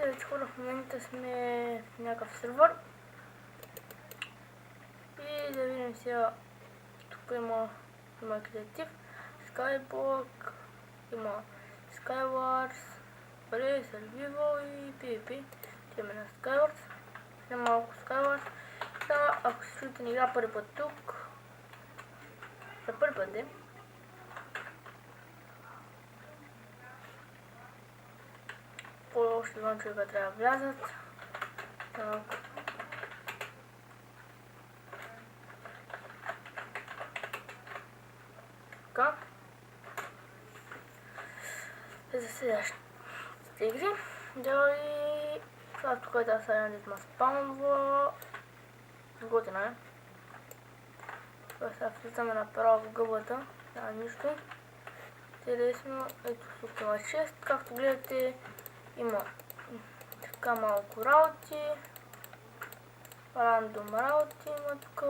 Здравейте хора, в момента сме в някакъв сервер и да видим сега. Тук има креатив, Skyblock, има Skywars, Survival и PvP. Тема на Skywars, след малко Skywars. Да, ако се чуете на игра първи път тук, за първи път е. Още два човека трябва да влязат. Така. За следващите игри. Дали това тук е да сега дитма спаунва. Готина е. Това сега влизаме направо в гъбата. Няма нищо. Интересно. Ето тук има 6. Както гледате, има така малко работи. Рандом работи има тук.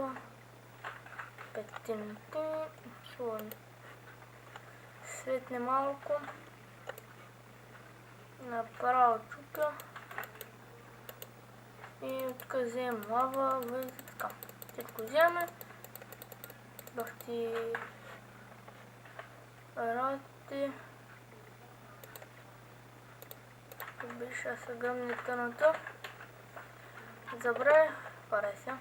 5 минути. Светне малко. Направо чупя. И тук вземем лава, влезе така. Всичко вземе. Бахти работи. Беше да се гръмне тъното. Забравя, парай се.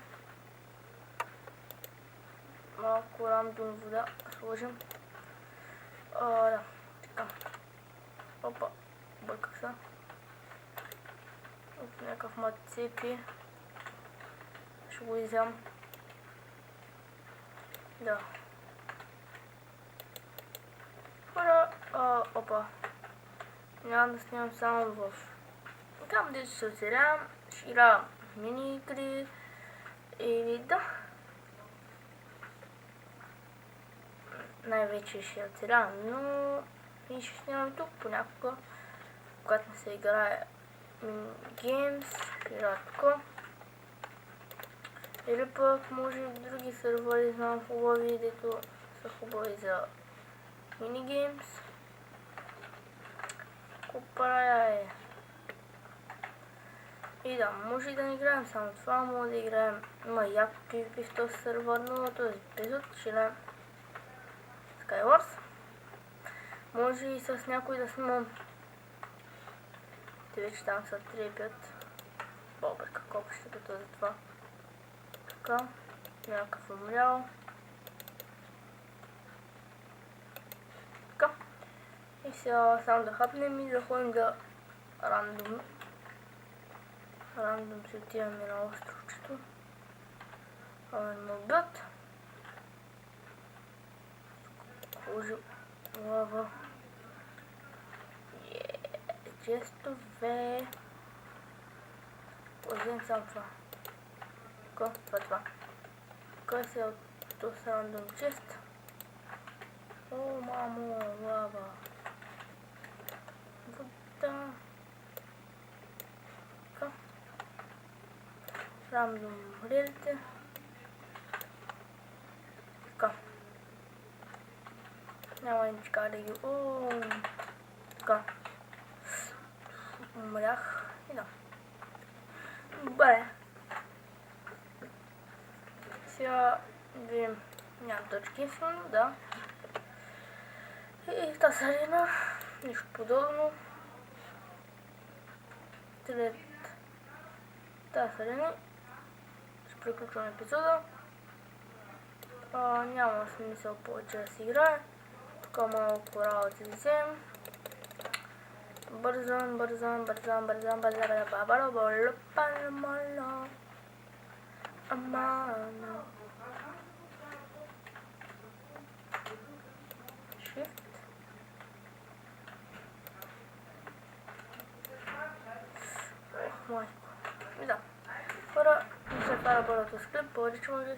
Малко рандом вода сложим. Да, така. Опа, бърках се. От някакъв мацепи. Ще го изям. Да. Хора, опа. Няма да снимам само в там, дето се оцелявам. Ще играя мини игри. Или да. Най-вече ще оцелявам, но и ще снимам тук понякога, когато не се играе геймс, ще играя тук. Или пък може и други сервери, знам хубави, дето са хубави за минигеймс. Правя е. И да, може и да не играем само това, може да играем. Има яко PvP в този сервер, но този епизод ще играем Skywars. Може и с някой да снимам. Те вече там са 3-5. Бобърка, колко ще като за това. Така, някакъв умрял. Така. И сега само да хапнем и да ходим да рандом. Рандом си отиваме на островчето. Мобът. Хожи лава. Честове. Взем само това. Това. Кой се от този рандом чест? О, мамо, лава. Вода. Така. Рандом релите. Така. Няма ничка да ги... Така. Умрях. И да. Добре. Сега видим. Нямам точки, да. И тази арена. Нищо подобно. След тази арена ще приключвам епизода. Няма смисъл повече да си играе. Тук малко работи да вземем. Бързам. Амана. Shift. Майко. И да. Хора, ще правя първото склеп, повече може да